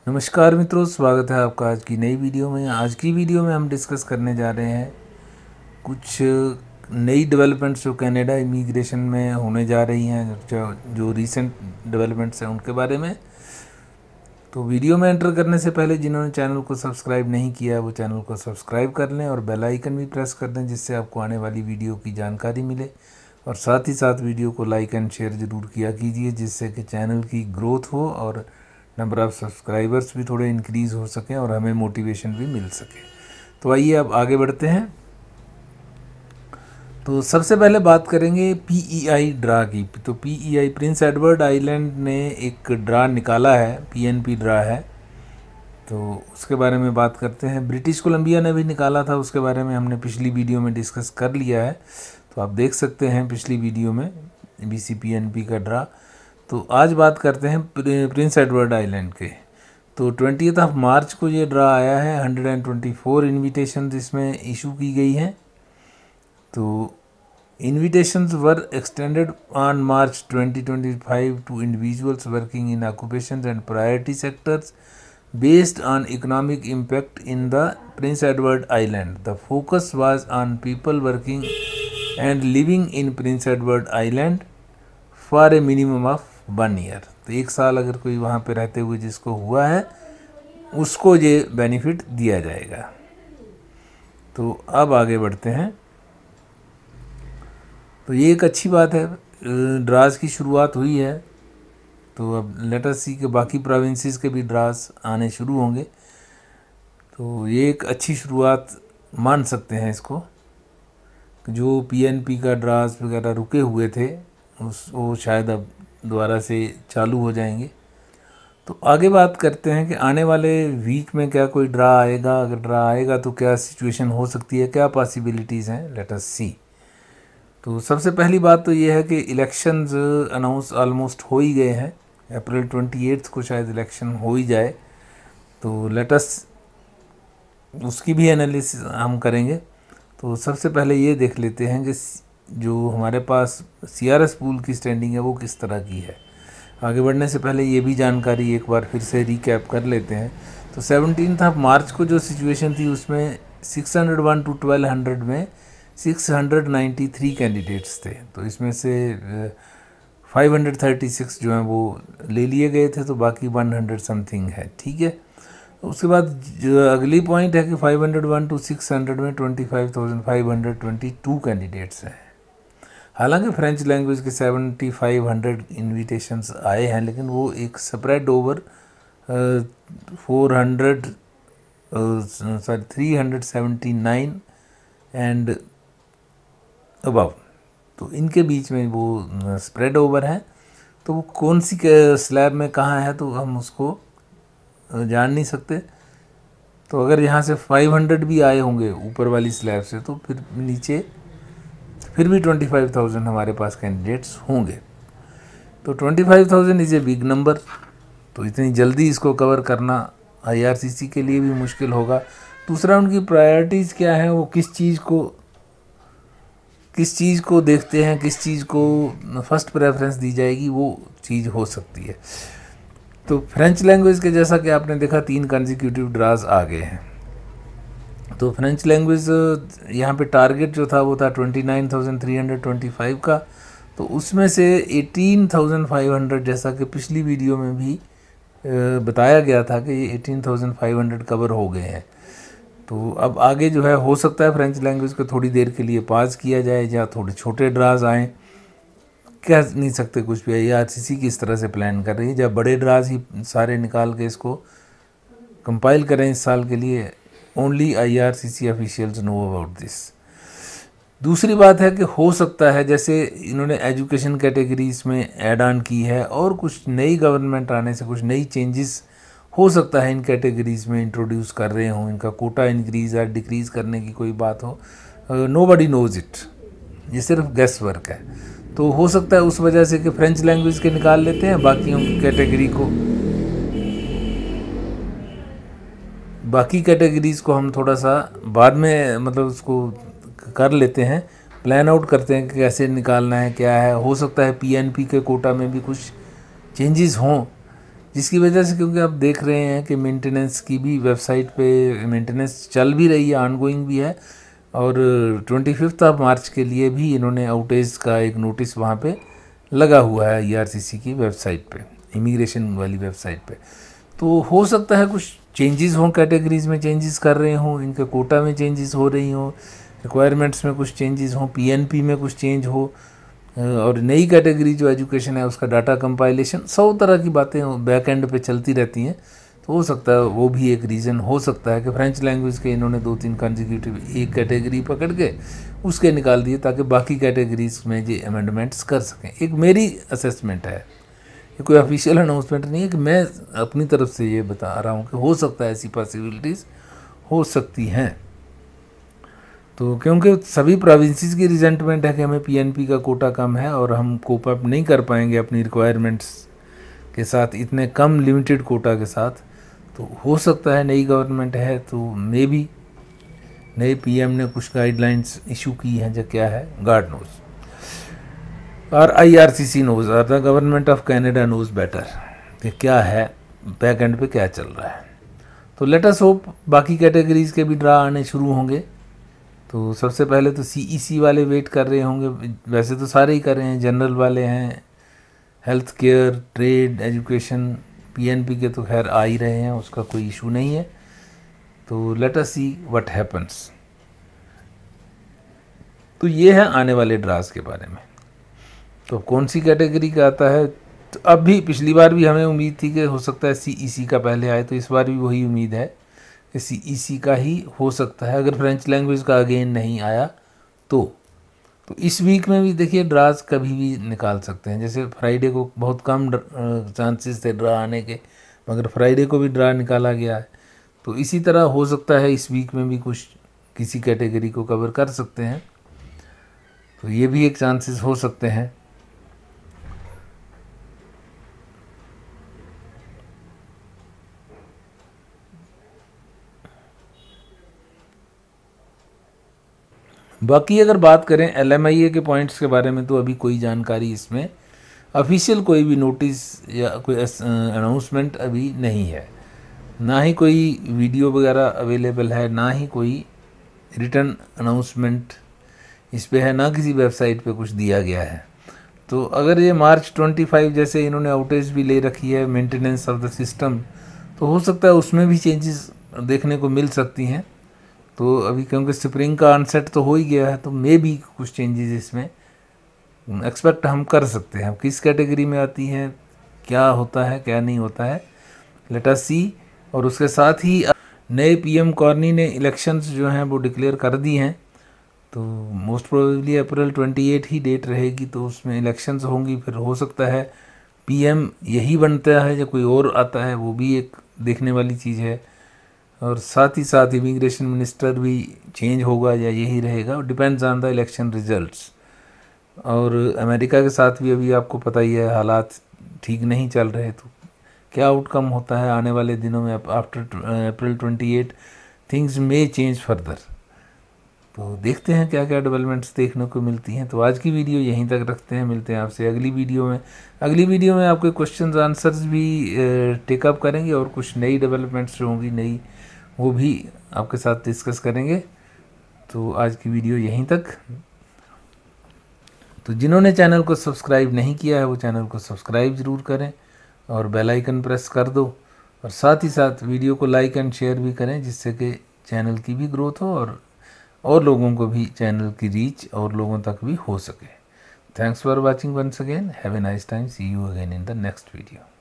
नमस्कार मित्रों, स्वागत है आपका आज की नई वीडियो में। आज की वीडियो में हम डिस्कस करने जा रहे हैं कुछ नई डेवलपमेंट्स जो कनाडा इमिग्रेशन में होने जा रही हैं, जो रीसेंट डेवलपमेंट्स हैं उनके बारे में। तो वीडियो में एंटर करने से पहले जिन्होंने चैनल को सब्सक्राइब नहीं किया है वो चैनल को सब्सक्राइब कर लें और बेल आइकन भी प्रेस कर दें, जिससे आपको आने वाली वीडियो की जानकारी मिले। और साथ ही साथ वीडियो को लाइक एंड शेयर ज़रूर किया कीजिए, जिससे कि चैनल की ग्रोथ हो और नंबर ऑफ़ सब्सक्राइबर्स भी थोड़े इंक्रीज़ हो सकें और हमें मोटिवेशन भी मिल सके। तो आइए अब आगे बढ़ते हैं। तो सबसे पहले बात करेंगे पीईआई ड्रा की। तो पीईआई प्रिंस एडवर्ड आइलैंड ने एक ड्रा निकाला है, पीएनपी ड्रा है, तो उसके बारे में बात करते हैं। ब्रिटिश कोलंबिया ने भी निकाला था, उसके बारे में हमने पिछली वीडियो में डिस्कस कर लिया है, तो आप देख सकते हैं पिछली वीडियो में बीसीपीएनपी का ड्रा। तो आज बात करते हैं प्रिंस एडवर्ड आइलैंड के। तो 20 मार्च को ये ड्रा आया है। 124 इन्विटेशन इसमें इशू की गई हैं। तो invitations were extended on March 2025 to individuals working in occupations and priority sectors based on economic impact in the Prince Edward Island. The focus was on people working and living in Prince Edward Island for a minimum of 1 year. तो 1 साल अगर कोई वहाँ पे रहते हुए जिसको हुआ है उसको ये बेनिफिट दिया जाएगा। तो अब आगे बढ़ते हैं। तो ये एक अच्छी बात है, ड्राज की शुरुआत हुई है। तो अब लेट अस सी के बाकी प्रोविंसेस के भी ड्रास आने शुरू होंगे। तो ये एक अच्छी शुरुआत मान सकते हैं इसको। जो पीएनपी का ड्रास वगैरह रुके हुए थे वो शायद अब दोबारा से चालू हो जाएंगे। तो आगे बात करते हैं कि आने वाले वीक में क्या कोई ड्रा आएगा। अगर ड्रा आएगा तो क्या सिचुएशन हो सकती है, क्या पॉसिबिलिटीज़ हैं, लेट अस सी। तो सबसे पहली बात तो ये है कि इलेक्शंस अनाउंस ऑलमोस्ट हो ही गए हैं। अप्रैल 28 को शायद इलेक्शन हो ही जाए। तो लेटस उसकी भी एनालिसिस हम करेंगे। तो सबसे पहले ये देख लेते हैं कि जो हमारे पास सीआरएस पूल की स्टैंडिंग है वो किस तरह की है। आगे बढ़ने से पहले ये भी जानकारी एक बार फिर से रिकैप कर लेते हैं। तो 17 मार्च को जो सिचुएशन थी उसमें 601 to 1200 में 693 कैंडिडेट्स थे। तो इसमें से 536 जो हैं वो ले लिए गए थे, तो बाकी 100 समथिंग है, ठीक है। उसके बाद जो अगली पॉइंट है कि 501 to 600 में 25,522 कैंडिडेट्स हैं। हालांकि फ्रेंच लैंग्वेज के 7500 इन्विटेशंस आए हैं, लेकिन वो एक स्प्रेड ओवर 379 एंड अबव, तो इनके बीच में वो स्प्रेड ओवर है। तो वो कौन सी स्लैब में कहाँ है तो हम उसको जान नहीं सकते। तो अगर यहाँ से 500 भी आए होंगे ऊपर वाली स्लैब से, तो फिर नीचे फिर भी 25,000 हमारे पास कैंडिडेट्स होंगे। तो 25,000 इज़ ए बिग नंबर। तो इतनी जल्दी इसको कवर करना आईआरसीसी के लिए भी मुश्किल होगा। दूसरा, उनकी प्रायोरिटीज़ क्या है, वो किस चीज़ को देखते हैं, किस चीज़ को फर्स्ट प्रेफरेंस दी जाएगी, वो चीज़ हो सकती है। तो फ्रेंच लैंग्वेज के जैसा कि आपने देखा 3 कंसेक्यूटिव ड्राज आ गए हैं। तो फ्रेंच लैंग्वेज यहाँ पे टारगेट जो था वो था 29,325 का। तो उसमें से 18,500, जैसा कि पिछली वीडियो में भी बताया गया था कि ये 18,500 कवर हो गए हैं। तो अब आगे जो है हो सकता है फ्रेंच लैंग्वेज को थोड़ी देर के लिए पास किया जाए या थोड़े छोटे ड्राज आएँ, कह नहीं सकते कुछ भी। आईआरसीसी किस तरह से प्लान कर रही है, जब बड़े ड्राज ही सारे निकाल के इसको कंपाइल करें इस साल के लिए। Only IRCC officials know about this. दूसरी बात है कि हो सकता है जैसे इन्होंने एजुकेशन कैटेगरीज में ऐड ऑन की है और कुछ नई गवर्नमेंट आने से कुछ नई चेंजेस हो सकता है इन कैटेगरीज में इंट्रोड्यूस कर रहे हों, इनका कोटा इंक्रीज या डिक्रीज़ करने की कोई बात हो। नोबडी नोज इट, ये सिर्फ गैस वर्क है। तो हो सकता है उस वजह से कि फ्रेंच लैंग्वेज के निकाल लेते हैं, बाकी कैटेगरीज़ को हम थोड़ा सा बाद में मतलब उसको कर लेते हैं, प्लान आउट करते हैं कि कैसे निकालना है, क्या है। हो सकता है पीएनपी के कोटा में भी कुछ चेंजेस हों जिसकी वजह से, क्योंकि आप देख रहे हैं कि मेंटेनेंस की भी वेबसाइट पे मेंटेनेंस चल भी रही है, ऑनगोइंग भी है, और 25 मार्च के लिए भी इन्होंने आउटेज का एक नोटिस वहाँ पे लगा हुआ है ERCC की वेबसाइट पे, इमिग्रेशन वाली वेबसाइट पे। तो हो सकता है कुछ चेंजेस हों, कैटेगरीज में चेंजेस कर रहे हों, इनके कोटा में चेंजेस हो रही हों, रिक्वायरमेंट्स में कुछ चेंजेस हों, PNP में कुछ चेंज हो, और नई कैटेगरी जो एजुकेशन है उसका डाटा कंपाइलेशन, 100 तरह की बातें बैक एंड पे चलती रहती हैं। तो हो सकता है वो भी एक रीज़न हो सकता है कि फ्रेंच लैंग्वेज के इन्होंने 2-3 कंसेक्यूटिव एक कैटेगरी पकड़ के उसके निकाल दिए ताकि बाकी कैटेगरीज में ये अमेंडमेंट्स कर सकें। एक मेरी असेसमेंट है, ये कोई ऑफिशियल अनाउंसमेंट नहीं है, कि मैं अपनी तरफ से ये बता रहा हूँ कि हो सकता है ऐसी पॉसिबिलिटीज़ हो सकती हैं। तो क्योंकि सभी प्रोविंसेस की रिजेंटमेंट है कि हमें PNP का कोटा कम है और हम कोप अप नहीं कर पाएंगे अपनी रिक्वायरमेंट्स के साथ, इतने कम लिमिटेड कोटा के साथ। तो हो सकता है नई गवर्नमेंट है तो मे बी नए PM ने कुछ गाइडलाइंस इशू की हैं, जो क्या है गॉड नोज, और IRCC नोज, और the government of Canada knows better कि क्या है बैक एंड पे क्या चल रहा है। तो लेट अस होप बाकी कैटेगरीज के भी ड्रा आने शुरू होंगे। तो सबसे पहले तो CEC वाले वेट कर रहे होंगे, वैसे तो सारे ही कर रहे हैं, जनरल वाले हैं, health care, trade, education, PNP के तो खैर आ ही रहे हैं, उसका कोई इशू नहीं है। तो let us see what happens. तो ये है आने वाले ड्रास के बारे में। तो कौन सी कैटेगरी का आता है, तो अब भी पिछली बार भी हमें उम्मीद थी कि हो सकता है CEC का पहले आए, तो इस बार भी वही उम्मीद है कि CEC का ही हो सकता है, अगर फ्रेंच लैंग्वेज का अगेन नहीं आया तो इस वीक में भी देखिए ड्राज कभी भी निकाल सकते हैं। जैसे फ्राइडे को बहुत कम चांसेस थे ड्रा आने के, मगर फ्राइडे को भी ड्रा निकाला गया है। तो इसी तरह हो सकता है इस वीक में भी कुछ किसी कैटेगरी को कवर कर सकते हैं, तो ये भी एक चांसेस हो सकते हैं। बाकी अगर बात करें LMIA के पॉइंट्स के बारे में, तो अभी कोई जानकारी इसमें ऑफिशियल कोई भी नोटिस या कोई अनाउंसमेंट अभी नहीं है, ना ही कोई वीडियो वगैरह अवेलेबल है, ना ही कोई रिटर्न अनाउंसमेंट इस पे है, ना किसी वेबसाइट पे कुछ दिया गया है। तो अगर ये मार्च 25 जैसे इन्होंने आउटेज भी ले रखी है मेंटेनेंस ऑफ द सिस्टम, तो हो सकता है उसमें भी चेंजेस देखने को मिल सकती हैं। तो अभी क्योंकि स्प्रिंग का अनसेट तो हो ही गया है, तो मे भी कुछ चेंजेस इसमें एक्सपेक्ट हम कर सकते हैं। किस कैटेगरी में आती हैं, क्या होता है क्या नहीं होता है, लेट अस सी। और उसके साथ ही नए PM कॉर्नी ने इलेक्शंस जो हैं वो डिक्लेयर कर दी हैं, तो मोस्ट प्रोबेबली अप्रैल 28 ही डेट रहेगी, तो उसमें इलेक्शंस होंगी। फिर हो सकता है PM यही बनता है या कोई और आता है, वो भी एक देखने वाली चीज़ है। और साथ ही साथ इमिग्रेशन मिनिस्टर भी चेंज होगा या यही रहेगा, depends on the election results. और अमेरिका के साथ भी अभी आपको पता ही है हालात ठीक नहीं चल रहे, तो क्या आउटकम होता है आने वाले दिनों में। आफ्टर अप्रैल 28 थिंग्स मे चेंज फर्दर, तो देखते हैं क्या क्या डेवलपमेंट्स देखने को मिलती हैं। तो आज की वीडियो यहीं तक रखते हैं, मिलते हैं आपसे अगली वीडियो में। अगली वीडियो में आपके क्वेश्चंस आंसर्स भी टेकअप करेंगे, और कुछ नई डेवलपमेंट्स जो होंगी नई, वो भी आपके साथ डिस्कस करेंगे। तो आज की वीडियो यहीं तक। तो जिन्होंने चैनल को सब्सक्राइब नहीं किया है वो चैनल को सब्सक्राइब ज़रूर करें और बेल आइकन प्रेस कर दो, और साथ ही साथ वीडियो को लाइक एंड शेयर भी करें, जिससे कि चैनल की भी ग्रोथ हो और लोगों को भी चैनल की रीच और लोगों तक भी हो सके। Thanks for watching once again, have a nice time, see you again in the next video.